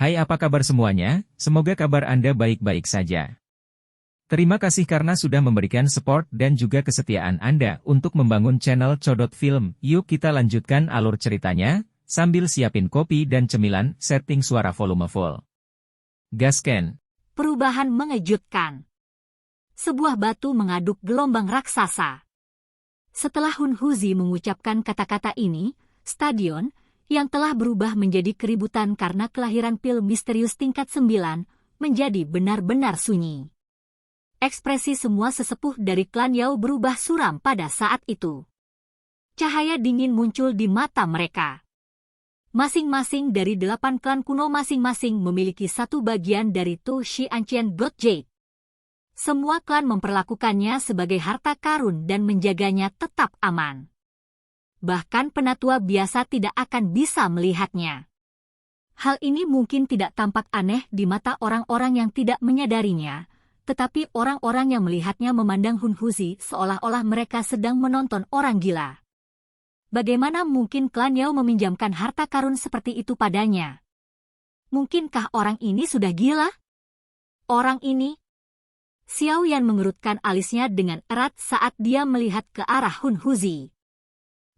Hai, apa kabar semuanya? Semoga kabar Anda baik-baik saja. Terima kasih karena sudah memberikan support dan juga kesetiaan Anda untuk membangun channel Codot Film. Yuk kita lanjutkan alur ceritanya, sambil siapin kopi dan cemilan, setting suara volume full. Gasken. Perubahan mengejutkan. Sebuah batu mengaduk gelombang raksasa. Setelah Hun Huzi mengucapkan kata-kata ini, stadion, yang telah berubah menjadi keributan karena kelahiran pil misterius tingkat 9, menjadi benar-benar sunyi. Ekspresi semua sesepuh dari klan Yao berubah suram pada saat itu. Cahaya dingin muncul di mata mereka. Masing-masing dari 8 klan kuno masing-masing memiliki satu bagian dari Tu Shi Ancient God Jade. Semua klan memperlakukannya sebagai harta karun dan menjaganya tetap aman. Bahkan penatua biasa tidak akan bisa melihatnya. Hal ini mungkin tidak tampak aneh di mata orang-orang yang tidak menyadarinya, tetapi orang-orang yang melihatnya memandang Hun Huzi seolah-olah mereka sedang menonton orang gila. Bagaimana mungkin klan Yao meminjamkan harta karun seperti itu padanya? Mungkinkah orang ini sudah gila? Orang ini? Xiao Yan mengerutkan alisnya dengan erat saat dia melihat ke arah Hun Huzi.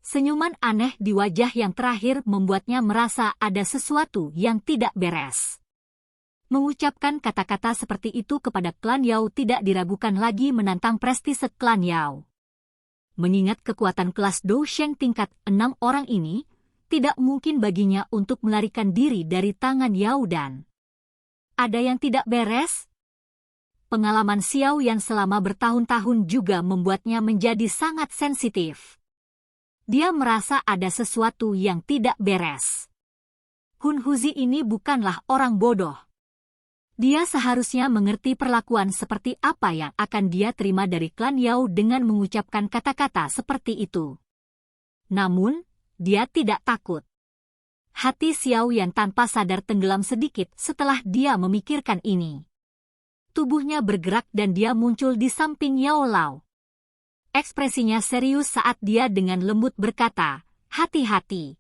Senyuman aneh di wajah yang terakhir membuatnya merasa ada sesuatu yang tidak beres. Mengucapkan kata-kata seperti itu kepada klan Yao tidak diragukan lagi menantang prestise klan Yao. Mengingat kekuatan kelas Dou Sheng tingkat 6 orang ini, tidak mungkin baginya untuk melarikan diri dari tangan Yao Dan. Ada yang tidak beres? Pengalaman Xiao Yan selama bertahun-tahun juga membuatnya menjadi sangat sensitif. Dia merasa ada sesuatu yang tidak beres. Hun Huzi ini bukanlah orang bodoh. Dia seharusnya mengerti perlakuan seperti apa yang akan dia terima dari klan Yao dengan mengucapkan kata-kata seperti itu. Namun, dia tidak takut. Hati Xiao Yan tanpa sadar tenggelam sedikit setelah dia memikirkan ini. Tubuhnya bergerak dan dia muncul di samping Yao Lao. Ekspresinya serius saat dia dengan lembut berkata, "Hati-hati."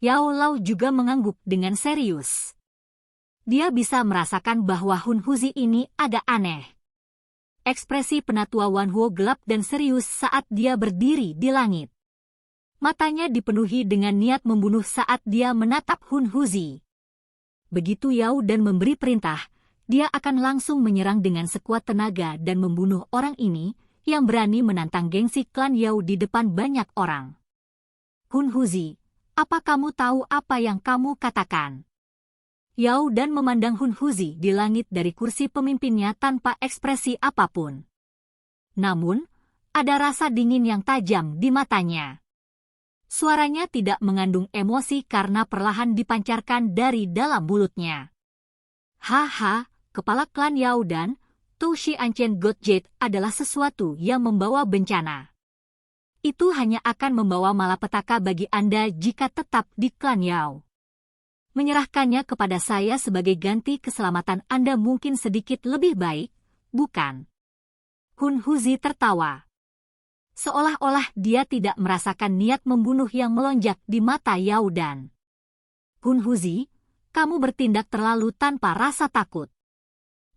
Yao Lao juga mengangguk dengan serius. Dia bisa merasakan bahwa Hun Huzi ini agak aneh. Ekspresi penatua Wan Huo gelap dan serius saat dia berdiri di langit. Matanya dipenuhi dengan niat membunuh saat dia menatap Hun Huzi. Begitu Yao Dan memberi perintah, dia akan langsung menyerang dengan sekuat tenaga dan membunuh orang ini, yang berani menantang gengsi klan Yao di depan banyak orang. Hun Huzi, apa kamu tahu apa yang kamu katakan? Yao Dan memandang Hun Huzi di langit dari kursi pemimpinnya tanpa ekspresi apapun. Namun, ada rasa dingin yang tajam di matanya. Suaranya tidak mengandung emosi karena perlahan dipancarkan dari dalam mulutnya. Haha, kepala klan Yao Dan, Tu Shi Ancient God Jade adalah sesuatu yang membawa bencana. Itu hanya akan membawa malapetaka bagi Anda jika tetap di klan Yao. Menyerahkannya kepada saya sebagai ganti keselamatan Anda mungkin sedikit lebih baik, bukan? Hun Huzi tertawa. Seolah-olah dia tidak merasakan niat membunuh yang melonjak di mata Yao Dan. Hun Huzi, kamu bertindak terlalu tanpa rasa takut.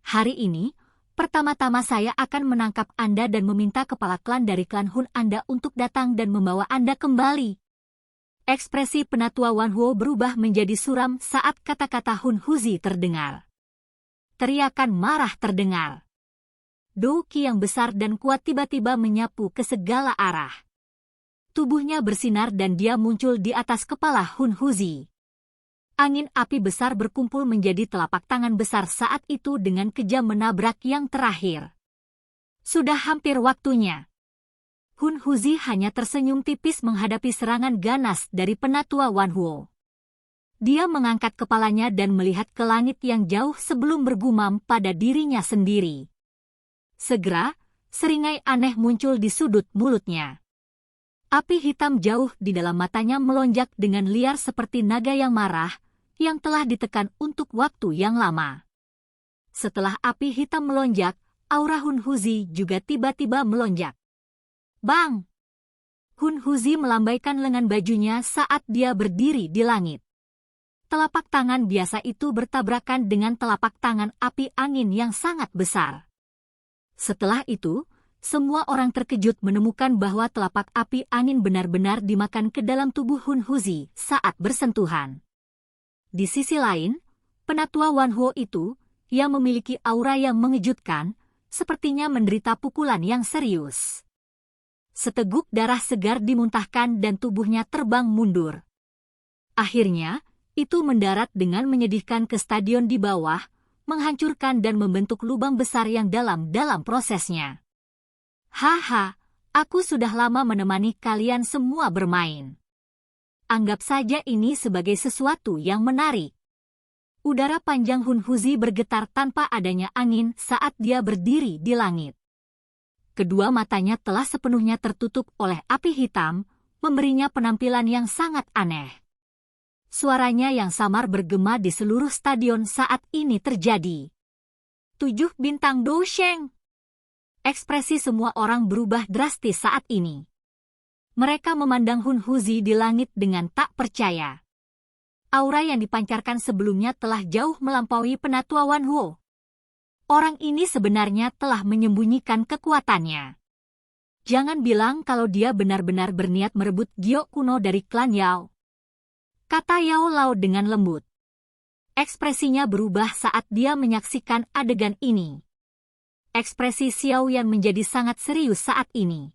Hari ini, pertama-tama saya akan menangkap Anda dan meminta kepala klan dari klan Hun Anda untuk datang dan membawa Anda kembali. Ekspresi penatua Wan Huo berubah menjadi suram saat kata-kata Hun Huzi terdengar. Teriakan marah terdengar. Dou Qi yang besar dan kuat tiba-tiba menyapu ke segala arah. Tubuhnya bersinar dan dia muncul di atas kepala Hun Huzi. Angin api besar berkumpul menjadi telapak tangan besar saat itu dengan kejam menabrak yang terakhir. Sudah hampir waktunya. Hun Huzi hanya tersenyum tipis menghadapi serangan ganas dari penatua Wan Huo. Dia mengangkat kepalanya dan melihat ke langit yang jauh sebelum bergumam pada dirinya sendiri. Segera, seringai aneh muncul di sudut mulutnya. Api hitam jauh di dalam matanya melonjak dengan liar seperti naga yang marah, yang telah ditekan untuk waktu yang lama. Setelah api hitam melonjak, aura Hun Huzi juga tiba-tiba melonjak. Bang! Hun Huzi melambaikan lengan bajunya saat dia berdiri di langit. Telapak tangan biasa itu bertabrakan dengan telapak tangan api angin yang sangat besar. Setelah itu, semua orang terkejut menemukan bahwa telapak api angin benar-benar dimakan ke dalam tubuh Hun Huzi saat bersentuhan. Di sisi lain, penatua Wan Huo itu, yang memiliki aura yang mengejutkan, sepertinya menderita pukulan yang serius. Seteguk darah segar dimuntahkan dan tubuhnya terbang mundur. Akhirnya, itu mendarat dengan menyedihkan ke stadion di bawah, menghancurkan dan membentuk lubang besar yang dalam dalam prosesnya. Haha, aku sudah lama menemani kalian semua bermain. Anggap saja ini sebagai sesuatu yang menarik. Udara panjang Hun Huzi bergetar tanpa adanya angin saat dia berdiri di langit. Kedua matanya telah sepenuhnya tertutup oleh api hitam, memberinya penampilan yang sangat aneh. Suaranya yang samar bergema di seluruh stadion saat ini terjadi. 7 bintang Dousheng. Ekspresi semua orang berubah drastis saat ini. Mereka memandang Hun Huzi di langit dengan tak percaya. Aura yang dipancarkan sebelumnya telah jauh melampaui penatua Wan Huo. Orang ini sebenarnya telah menyembunyikan kekuatannya. Jangan bilang kalau dia benar-benar berniat merebut giok kuno dari klan Yao, kata Yao Lao dengan lembut. Ekspresinya berubah saat dia menyaksikan adegan ini. Ekspresi Xiao Yan menjadi sangat serius saat ini.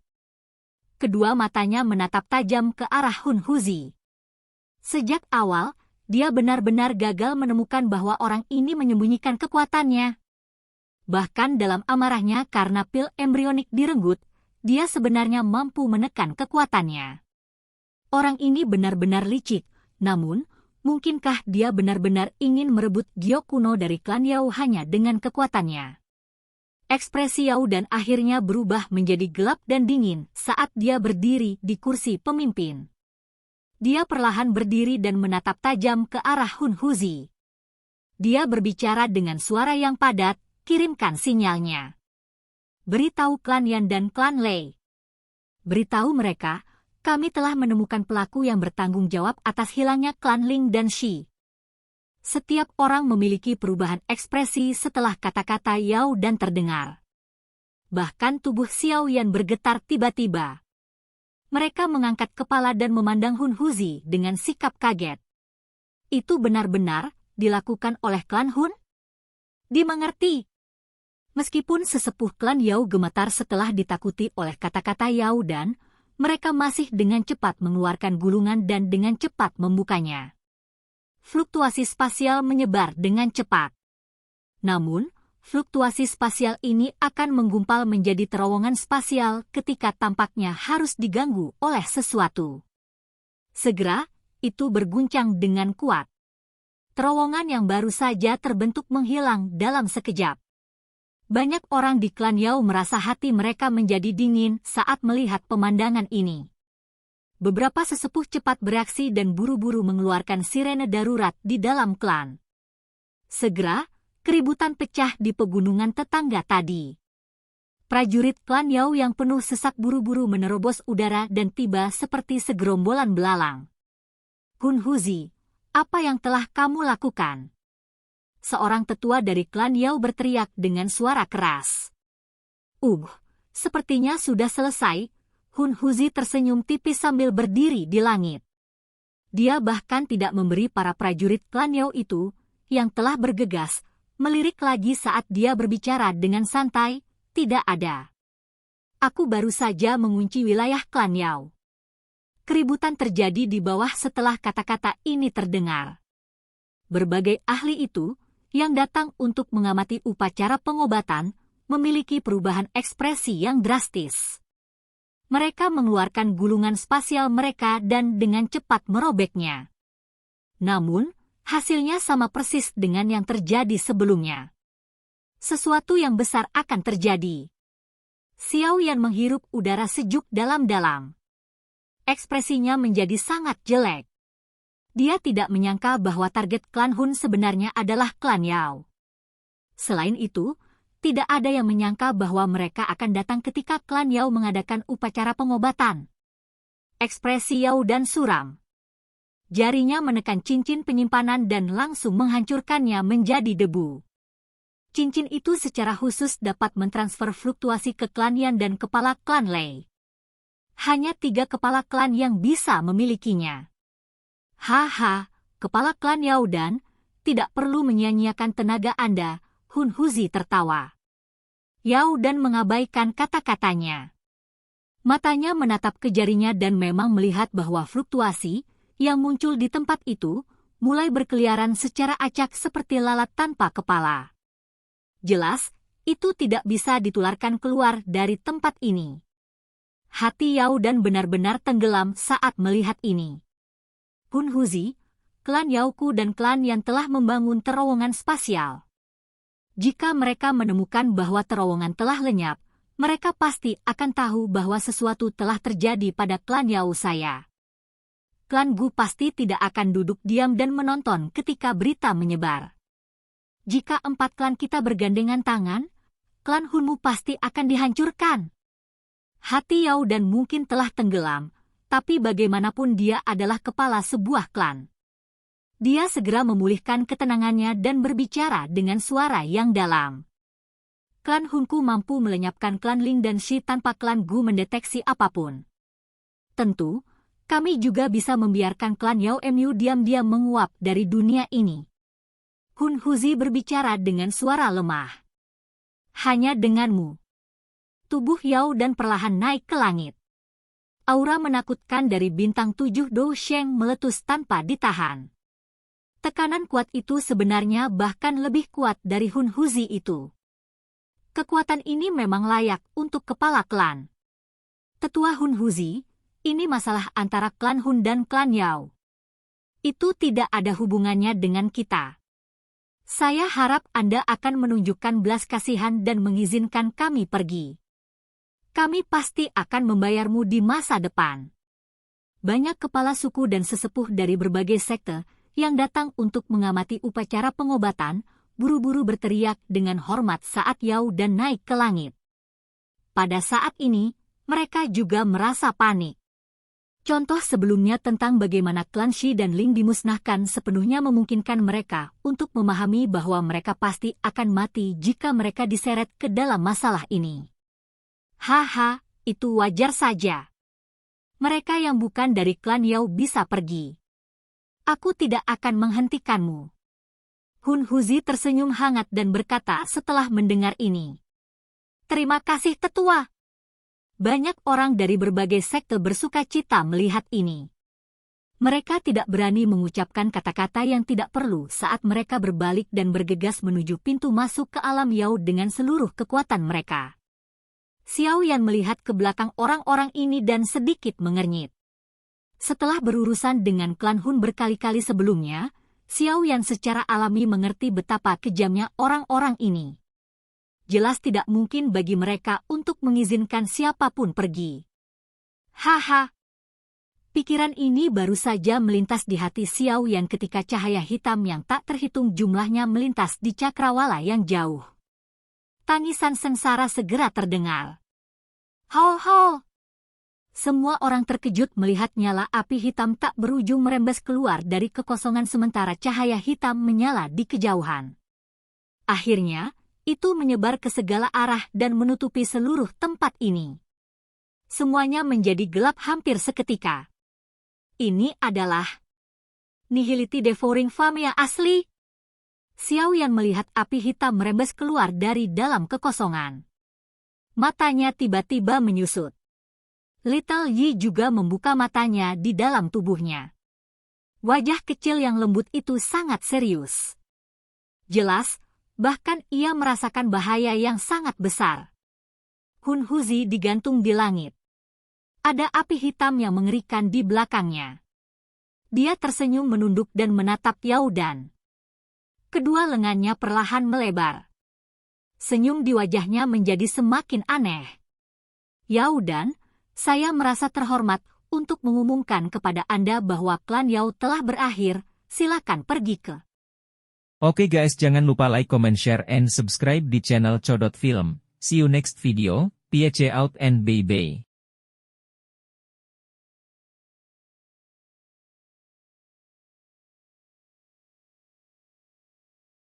Kedua matanya menatap tajam ke arah Hun Huzi. Sejak awal, dia benar-benar gagal menemukan bahwa orang ini menyembunyikan kekuatannya. Bahkan dalam amarahnya karena pil embrionik direnggut, dia sebenarnya mampu menekan kekuatannya. Orang ini benar-benar licik, namun, mungkinkah dia benar-benar ingin merebut giok kuno dari klan Yao hanya dengan kekuatannya? Ekspresi Yao dan akhirnya berubah menjadi gelap dan dingin saat dia berdiri di kursi pemimpin. Dia perlahan berdiri dan menatap tajam ke arah Hun Huzi. Dia berbicara dengan suara yang padat, kirimkan sinyalnya. Beritahu klan Yan dan klan Lei. Beritahu mereka, kami telah menemukan pelaku yang bertanggung jawab atas hilangnya klan Ling dan Shi. Setiap orang memiliki perubahan ekspresi setelah kata-kata Yao dan terdengar. Bahkan tubuh Xiao Yan bergetar tiba-tiba. Mereka mengangkat kepala dan memandang Hun Huzi dengan sikap kaget. Itu benar-benar dilakukan oleh klan Hun? Dimengerti. Meskipun sesepuh klan Yao gemetar setelah ditakuti oleh kata-kata Yao dan, mereka masih dengan cepat mengeluarkan gulungan dan dengan cepat membukanya. Fluktuasi spasial menyebar dengan cepat. Namun, fluktuasi spasial ini akan menggumpal menjadi terowongan spasial ketika tampaknya harus diganggu oleh sesuatu. Segera, itu berguncang dengan kuat. Terowongan yang baru saja terbentuk menghilang dalam sekejap. Banyak orang di klan Yao merasa hati mereka menjadi dingin saat melihat pemandangan ini. Beberapa sesepuh cepat bereaksi dan buru-buru mengeluarkan sirene darurat di dalam klan. Segera, keributan pecah di pegunungan tetangga tadi. Prajurit klan Yao yang penuh sesak buru-buru menerobos udara dan tiba seperti segerombolan belalang. Hun Huzi, apa yang telah kamu lakukan? Seorang tetua dari klan Yao berteriak dengan suara keras. Sepertinya sudah selesai. Hun Huzi tersenyum tipis sambil berdiri di langit. Dia bahkan tidak memberi para prajurit klan Yao itu, yang telah bergegas, melirik lagi saat dia berbicara dengan santai, tidak ada. Aku baru saja mengunci wilayah klan Yao. Keributan terjadi di bawah setelah kata-kata ini terdengar. Berbagai ahli itu, yang datang untuk mengamati upacara pengobatan, memiliki perubahan ekspresi yang drastis. Mereka mengeluarkan gulungan spasial mereka dan dengan cepat merobeknya. Namun, hasilnya sama persis dengan yang terjadi sebelumnya. Sesuatu yang besar akan terjadi. Xiao Yan menghirup udara sejuk dalam-dalam. Ekspresinya menjadi sangat jelek. Dia tidak menyangka bahwa target klan Hun sebenarnya adalah klan Yao. Selain itu, tidak ada yang menyangka bahwa mereka akan datang ketika klan Yao mengadakan upacara pengobatan. Ekspresi Yao dan suram. Jarinya menekan cincin penyimpanan dan langsung menghancurkannya menjadi debu. Cincin itu secara khusus dapat mentransfer fluktuasi ke klan Yan dan kepala klan Lei. Hanya 3 kepala klan yang bisa memilikinya. Haha, kepala klan Yao Dan, tidak perlu menyia-nyiakan tenaga Anda, Hun Huzi tertawa. Yao Dan mengabaikan kata-katanya. Matanya menatap ke jarinya dan memang melihat bahwa fluktuasi yang muncul di tempat itu mulai berkeliaran secara acak seperti lalat tanpa kepala. Jelas, itu tidak bisa ditularkan keluar dari tempat ini. Hati Yao Dan benar-benar tenggelam saat melihat ini. Hun Huzi, klan Yaoku dan klan yang telah membangun terowongan spasial. Jika mereka menemukan bahwa terowongan telah lenyap, mereka pasti akan tahu bahwa sesuatu telah terjadi pada klan Yao saya. Klan Gu pasti tidak akan duduk diam dan menonton ketika berita menyebar. Jika 4 klan kita bergandengan tangan, klan Hunmu pasti akan dihancurkan. Hati Yao Dan mungkin telah tenggelam, tapi bagaimanapun dia adalah kepala sebuah klan. Dia segera memulihkan ketenangannya dan berbicara dengan suara yang dalam. Klan Hunku mampu melenyapkan klan Ling dan Shi tanpa klan Gu mendeteksi apapun. Tentu, kami juga bisa membiarkan klan Yao Mu diam-diam menguap dari dunia ini. Hun Huzi berbicara dengan suara lemah. Hanya denganmu. Tubuh Yao Dan perlahan naik ke langit. Aura menakutkan dari bintang 7 Dou Sheng meletus tanpa ditahan. Tekanan kuat itu sebenarnya bahkan lebih kuat dari Hun Huzi itu. Kekuatan ini memang layak untuk kepala klan. Tetua Hun Huzi, ini masalah antara klan Hun dan klan Yao. Itu tidak ada hubungannya dengan kita. Saya harap Anda akan menunjukkan belas kasihan dan mengizinkan kami pergi. Kami pasti akan membayarmu di masa depan. Banyak kepala suku dan sesepuh dari berbagai sekte yang datang untuk mengamati upacara pengobatan, buru-buru berteriak dengan hormat saat Yao Dan naik ke langit. Pada saat ini, mereka juga merasa panik. Contoh sebelumnya tentang bagaimana klan Shi dan Ling dimusnahkan sepenuhnya memungkinkan mereka untuk memahami bahwa mereka pasti akan mati jika mereka diseret ke dalam masalah ini. Haha, itu wajar saja. Mereka yang bukan dari klan Yao bisa pergi. Aku tidak akan menghentikanmu. Hun Huzi tersenyum hangat dan berkata setelah mendengar ini. Terima kasih tetua. Banyak orang dari berbagai sekte bersuka cita melihat ini. Mereka tidak berani mengucapkan kata-kata yang tidak perlu saat mereka berbalik dan bergegas menuju pintu masuk ke alam Yao dengan seluruh kekuatan mereka. Xiao Yan melihat ke belakang orang-orang ini dan sedikit mengernyit. Setelah berurusan dengan klan Hun berkali-kali sebelumnya, Xiao Yan secara alami mengerti betapa kejamnya orang-orang ini. Jelas tidak mungkin bagi mereka untuk mengizinkan siapapun pergi. Haha. Pikiran ini baru saja melintas di hati Xiao Yan ketika cahaya hitam yang tak terhitung jumlahnya melintas di cakrawala yang jauh. Tangisan sengsara segera terdengar. Ho-ho! Semua orang terkejut melihat nyala api hitam tak berujung merembes keluar dari kekosongan sementara cahaya hitam menyala di kejauhan. Akhirnya, itu menyebar ke segala arah dan menutupi seluruh tempat ini. Semuanya menjadi gelap hampir seketika. Ini adalah Nihility Devouring Flame yang asli. Xiao Yan melihat api hitam merembes keluar dari dalam kekosongan. Matanya tiba-tiba menyusut. Little Yi juga membuka matanya di dalam tubuhnya. Wajah kecil yang lembut itu sangat serius. Jelas, bahkan ia merasakan bahaya yang sangat besar. Hun Huzi digantung di langit. Ada api hitam yang mengerikan di belakangnya. Dia tersenyum menunduk dan menatap Yao Dan. Kedua lengannya perlahan melebar. Senyum di wajahnya menjadi semakin aneh. Yao Dan, saya merasa terhormat untuk mengumumkan kepada Anda bahwa klan Yao telah berakhir, silakan pergi ke. Oke guys, jangan lupa like, comment, share, and subscribe di channel Codot Film. See you next video, peace out and bye-bye.